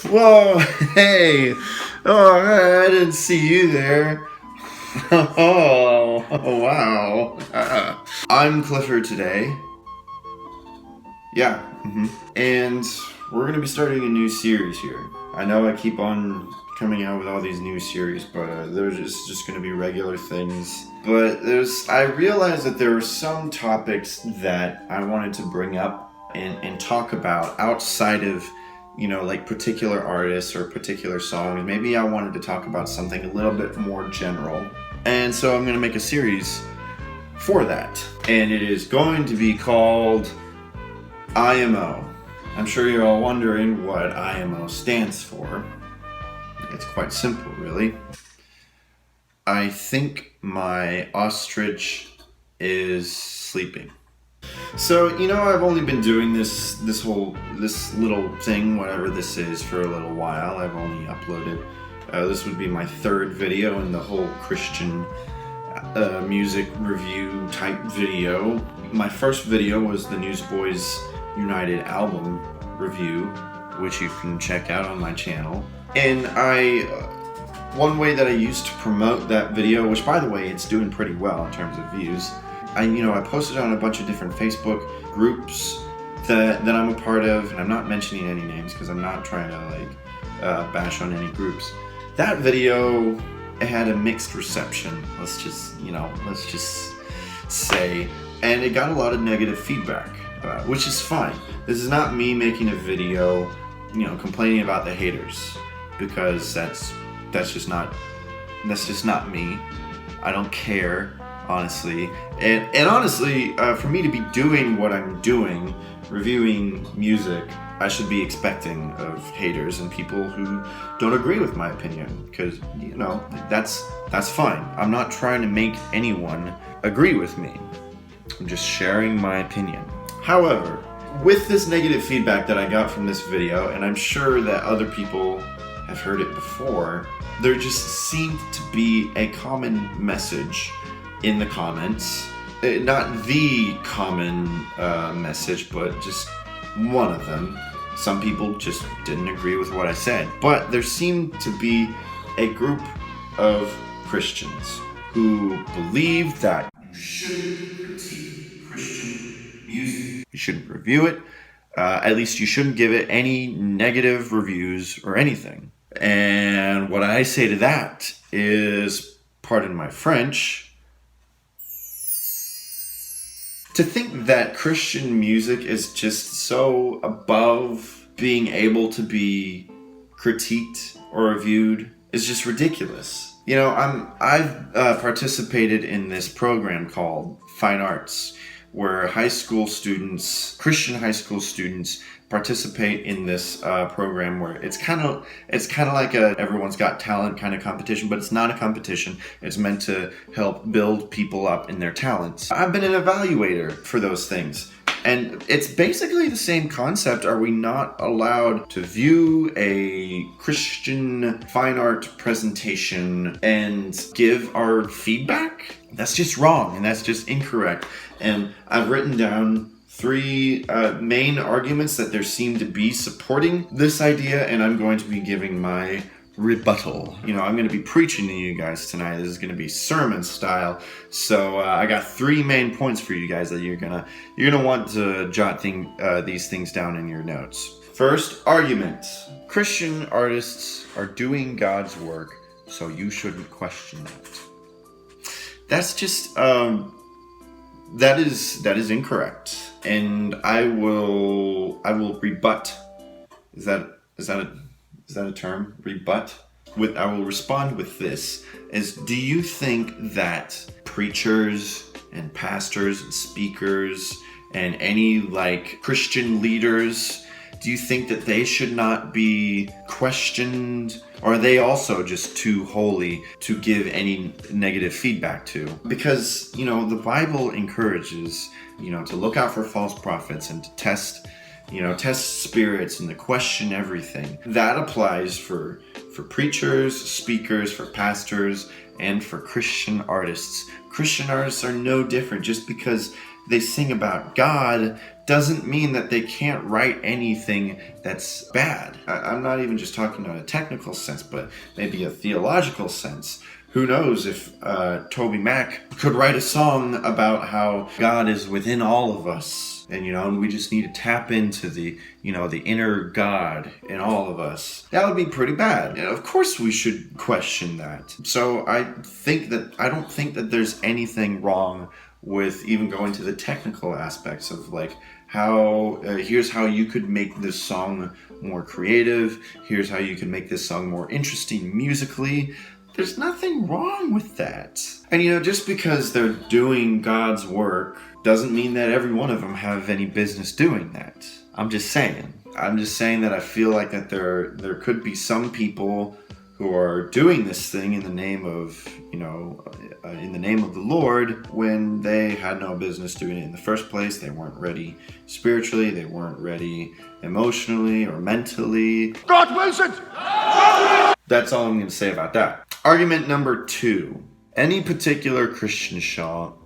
Whoa, hey. Oh, I didn't see you there. Oh, wow. I'm Clifford today. Yeah. And we're going to be starting a new series here. I know I keep on coming out with all these new series, but they're just going to be regular things. But I realized that there were some topics that I wanted to bring up and talk about outside of, like particular artists or particular songs. Maybe I wanted to talk about something a little bit more general. And so I'm going to make a series for that. And it is going to be called IMO. I'm sure you're all wondering what IMO stands for. It's quite simple, really. I think my ostrich is sleeping. So, I've only been doing this little thing, whatever this is, for a little while. I've only uploaded. This would be my third video in the whole Christian music review type video. My first video was the Newsboys United album review, which you can check out on my channel. And one way that I used to promote that video, which by the way, it's doing pretty well in terms of views, I posted on a bunch of different Facebook groups that I'm a part of, and I'm not mentioning any names because I'm not trying to bash on any groups. That video, it had a mixed reception, let's just say, and it got a lot of negative feedback, which is fine. This is not me making a video, complaining about the haters, because that's just not me. I don't care, honestly. And honestly, for me to be doing what I'm doing, reviewing music, I should be expecting of haters and people who don't agree with my opinion, because that's fine. I'm not trying to make anyone agree with me. I'm just sharing my opinion. However, with this negative feedback that I got from this video, and I'm sure that other people have heard it before, there just seemed to be a common message in the comments. Not the common message, but just one of them. Some people just didn't agree with what I said. But there seemed to be a group of Christians who believe that you shouldn't critique Christian music. You shouldn't review it. At least you shouldn't give it any negative reviews or anything. And what I say to that is, pardon my French, to think that Christian music is just so above being able to be critiqued or reviewed is just ridiculous. I've participated in this program called Fine Arts, where Christian high school students participate in this program where it's kind of like a Everyone's Got Talent kind of competition, but it's not a competition. It's meant to help build people up in their talents. I've been an evaluator for those things. And it's basically the same concept. Are we not allowed to view a Christian fine art presentation and give our feedback? That's just wrong, and that's just incorrect. And I've written down 3 main arguments that there seem to be supporting this idea, and I'm going to be giving my rebuttal. I'm going to be preaching to you guys tonight. This is going to be sermon style. So I got 3 main points for you guys that you're gonna want to jot these things down in your notes. First argument: Christian artists are doing God's work, so you shouldn't question that. That's just that is incorrect, and I will rebut. Is that a term? Rebut? I will respond with this: do you think that preachers and pastors and speakers and any Christian leaders, do you think that they should not be questioned? Or are they also just too holy to give any negative feedback to? Because, the Bible encourages, to look out for false prophets and to test spirits and to question everything. That applies for preachers, speakers, for pastors, and for Christian artists. Christian artists are no different. Just because they sing about God doesn't mean that they can't write anything that's bad. I'm not even just talking on a technical sense, but maybe a theological sense. Who knows if Toby Mac could write a song about how God is within all of us, and we just need to tap into the inner God in all of us. That would be pretty bad. Of course we should question that. So I don't think that there's anything wrong with even going to the technical aspects of like how here's how you could make this song more creative. Here's how you can make this song more interesting musically. There's nothing wrong with that. And just because they're doing God's work doesn't mean that every one of them have any business doing that. I'm just saying that I feel like that there could be some people who are doing this thing in the name of, in the name of the Lord, when they had no business doing it in the first place. They weren't ready spiritually, they weren't ready emotionally or mentally. God wills it! That's all I'm going to say about that. Argument number 2. Any particular Christian song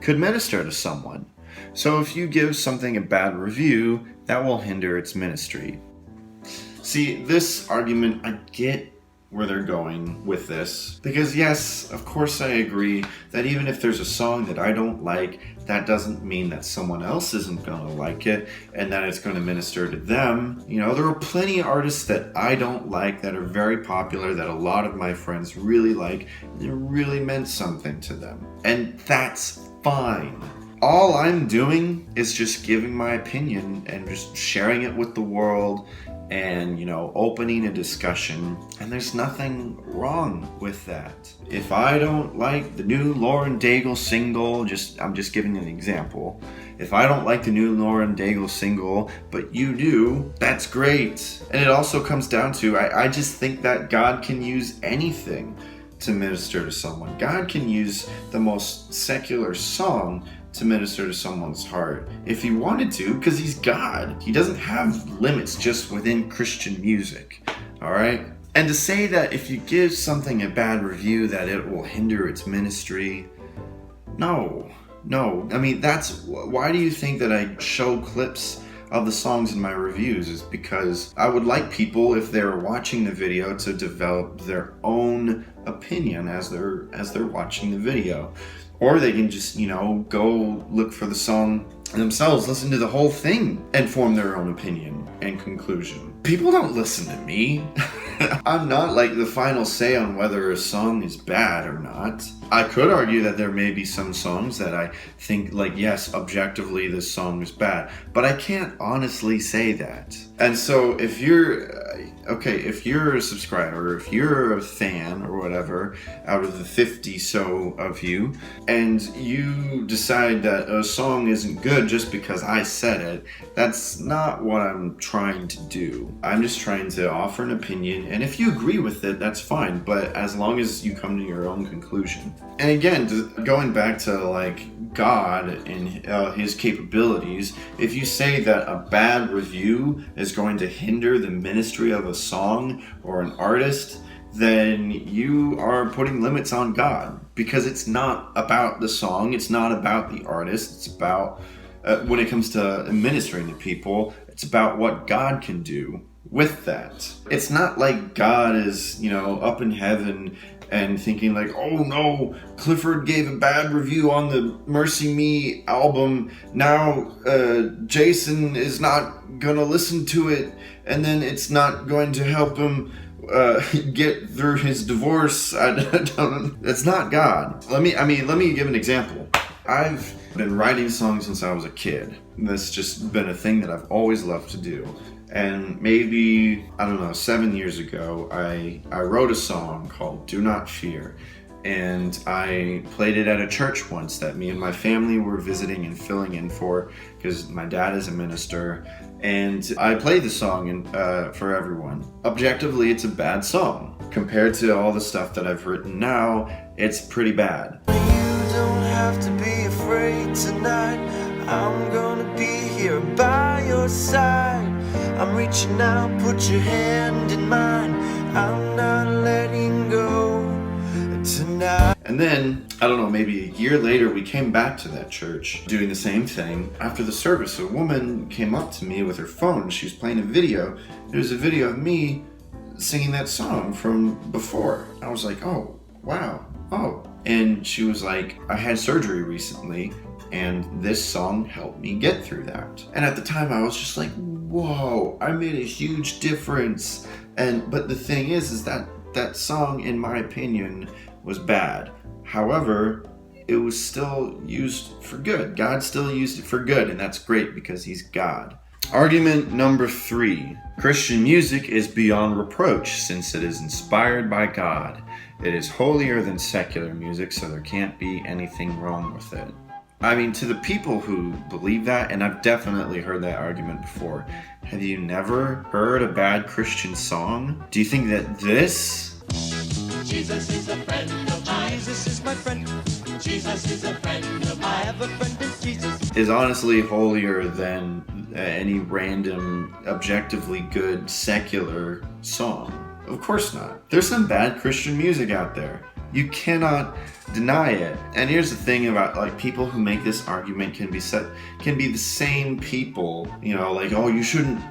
could minister to someone. So if you give something a bad review, that will hinder its ministry. See, this argument, I get where they're going with this. Because yes, of course I agree that even if there's a song that I don't like, that doesn't mean that someone else isn't going to like it and that it's going to minister to them. There are plenty of artists that I don't like that are very popular, that a lot of my friends really like, and it really meant something to them. And that's fine. All I'm doing is just giving my opinion and just sharing it with the world and, opening a discussion. And there's nothing wrong with that. If I don't like the new Lauren Daigle single, I'm just giving an example. If I don't like the new Lauren Daigle single, but you do, that's great. And it also comes down to, I just think that God can use anything to minister to someone. God can use the most secular song to minister to someone's heart if he wanted to, because he's God. He doesn't have limits just within Christian music. All right? And to say that if you give something a bad review that it will hinder its ministry, no. I mean, why do you think that I show clips of the songs in my reviews? Is because I would like people, if they're watching the video, to develop their own opinion as they're watching the video. Or they can just, go look for the song themselves, listen to the whole thing, and form their own opinion and conclusion. People don't listen to me. I'm not like the final say on whether a song is bad or not. I could argue that there may be some songs that I think, yes, objectively this song is bad, but I can't honestly say that. And so if you're a subscriber, if you're a fan or whatever, out of the 50 so of you, and you decide that a song isn't good just because I said it, that's not what I'm trying to do. I'm just trying to offer an opinion, and if you agree with it, that's fine, but as long as you come to your own conclusion. And again, going back to God and his capabilities, if you say that a bad review is going to hinder the ministry of a song or an artist, then you are putting limits on God, because it's not about the song, it's not about the artist, it's about, when it comes to ministering to people, it's about what God can do with that. It's not like God is, up in heaven and thinking oh no, Clifford gave a bad review on the Mercy Me album, now Jason is not gonna listen to it, and then it's not going to help him get through his divorce. It's not God. Let me give an example. I've been writing songs since I was a kid. That's just been a thing that I've always loved to do. And maybe, 7 years ago, I wrote a song called Do Not Fear. And I played it at a church once that me and my family were visiting and filling in for, because my dad is a minister. And I played the song for everyone. Objectively, it's a bad song. Compared to all the stuff that I've written now, it's pretty bad. You don't have to be afraid tonight. I'm gonna be here by your side. I'm reaching out, put your hand in mine. I'm not letting go tonight. And then, I don't know, maybe a year later, we came back to that church doing the same thing. After the service, a woman came up to me with her phone. She was playing a video. It was a video of me singing that song from before. I was like, oh, wow, oh. And she was like, I had surgery recently, and this song helped me get through that. And at the time, I was just like, whoa, I made a huge difference. But the thing is that that song, in my opinion, was bad. However, it was still used for good. God still used it for good, and that's great because he's God. Argument number 3. Christian music is beyond reproach since it is inspired by God. It is holier than secular music, so there can't be anything wrong with it. I mean, to the people who believe that, and I've definitely heard that argument before, have you never heard a bad Christian song? Do you think that this Jesus is a friend of mine. Jesus is my friend. Jesus is a friend of mine. I have a friend in Jesus. is honestly holier than any random, objectively good secular song? Of course not. There's some bad Christian music out there. You cannot deny it. And here's the thing about like people who make this argument can be the same people, you know, like, oh, you shouldn't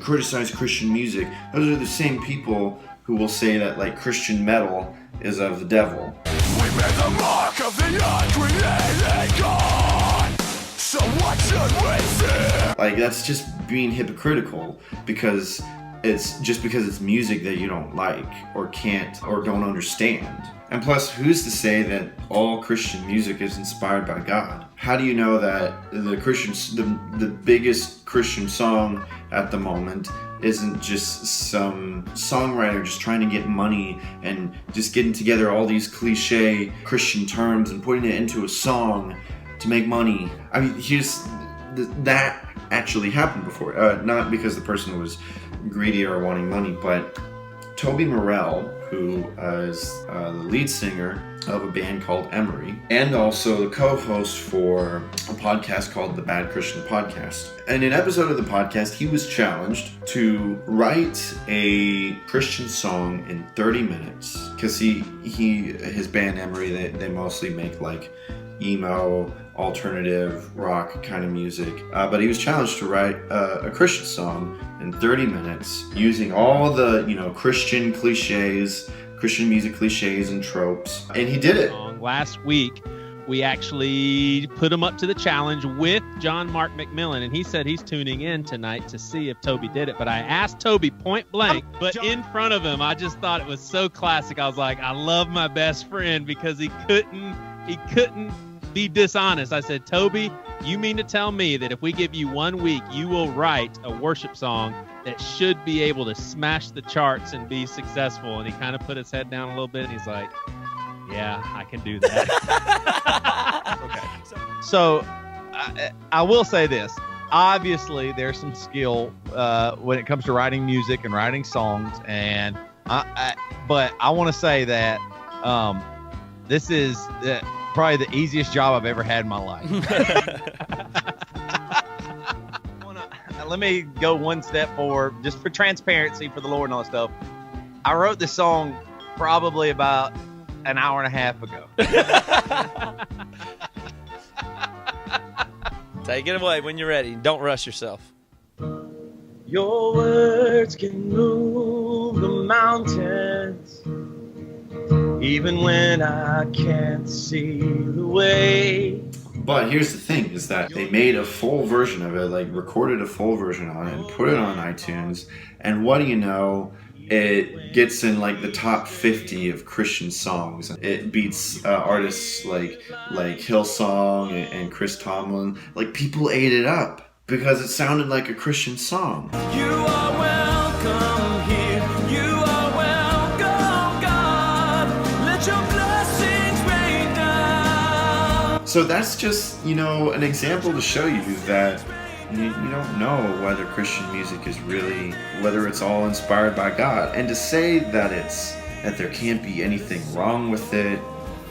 criticize Christian music. Those are the same people who will say that like Christian metal is of the devil. We made the mark of the uncreated God. So what should we fear? Like that's just being hypocritical because it's music that you don't like or can't or don't understand. And plus, who's to say that all Christian music is inspired by God? How do you know that the biggest Christian song at the moment isn't just some songwriter just trying to get money and just getting together all these cliche Christian terms and putting it into a song to make money? I mean, that actually happened before. Not because the person was greedy or wanting money, but Toby Morrell, who is the lead singer of a band called Emery, and also the co-host for a podcast called The Bad Christian Podcast. In an episode of the podcast, he was challenged to write a Christian song in 30 minutes. Because his band Emery, they mostly make like emo, alternative, rock kind of music. But he was challenged to write a Christian song in 30 minutes using all the, Christian cliches, Christian music cliches and tropes. And he did it. Last week, we actually put him up to the challenge with John Mark McMillan, and he said he's tuning in tonight to see if Toby did it. But I asked Toby point blank, but in front of him, I just thought it was so classic. I was like, I love my best friend because he couldn't be dishonest. I said, Toby, you mean to tell me that if we give you 1 week, you will write a worship song that should be able to smash the charts and be successful? And he kind of put his head down a little bit, and he's like, yeah, I can do that. Okay. So I will say this. Obviously, there's some skill when it comes to writing music and writing songs, and but I want to say that this is probably the easiest job I've ever had in my life. Let me go one step forward, just for transparency for the Lord and all that stuff. I wrote this song probably about an hour and a half ago. Take it away when you're ready. Don't rush yourself. Your words can move the mountains, even when I can't see the way. But here's the thing, is that they made a full version of it, like recorded a full version on it and put it on iTunes. And what do you know? It gets in like the top 50 of Christian songs. It beats artists like Hillsong and Chris Tomlin. Like people ate it up because it sounded like a Christian song. You are welcome here. You are welcome, God. Let your blessings rain down. So that's just, an example to show you that you don't know whether Christian music is really, whether it's all inspired by God. And to say that there can't be anything wrong with it,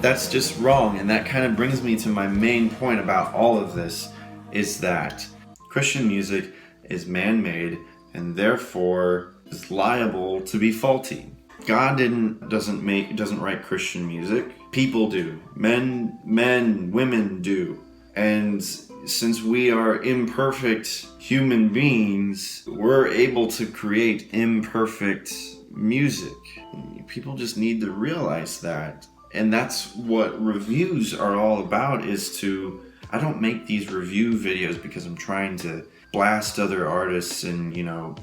that's just wrong. And that kind of brings me to my main point about all of this, is that Christian music is man-made and therefore is liable to be faulty. God doesn't write Christian music. People do. Men, women do. And since we are imperfect human beings, we're able to create imperfect music. People just need to realize that. And that's what reviews are all about, I don't make these review videos because I'm trying to blast other artists and,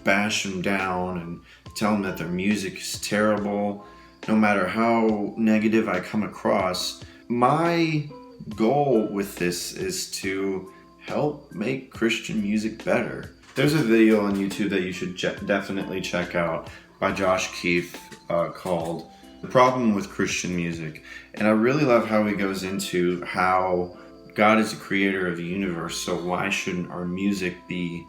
bash them down and tell them that their music is terrible, no matter how negative I come across. My goal with this is to help make Christian music better. There's a video on YouTube that you should definitely check out by Josh Keefe called The Problem with Christian Music. And I really love how he goes into how God is the creator of the universe, so why shouldn't our music be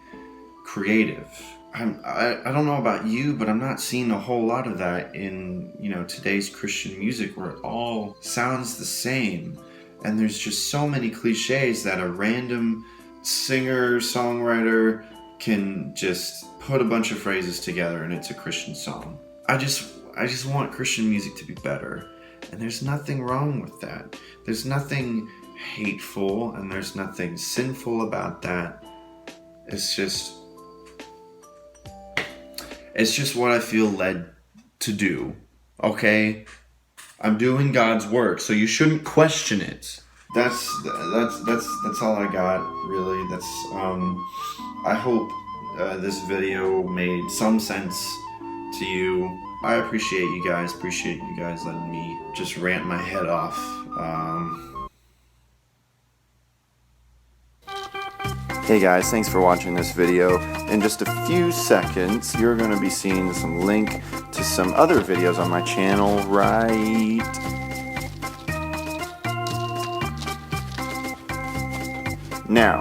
creative? I don't know about you, but I'm not seeing a whole lot of that in today's Christian music, where it all sounds the same. And there's just so many cliches that a random singer, songwriter can just put a bunch of phrases together and it's a Christian song. I just want Christian music to be better. And there's nothing wrong with that. There's nothing hateful and there's nothing sinful about that. It's just what I feel led to do. Okay? I'm doing God's work, so you shouldn't question it. That's all I got, really. I hope this video made some sense to you. I appreciate you guys letting me just rant my head off. Hey guys, thanks for watching this video. In just a few seconds, you're going to be seeing some link to some other videos on my channel right now.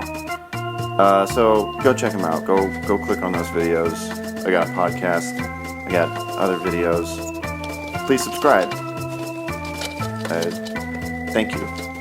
So go check them out. Go click on those videos. I got a podcast. I got other videos. Please subscribe. Thank you.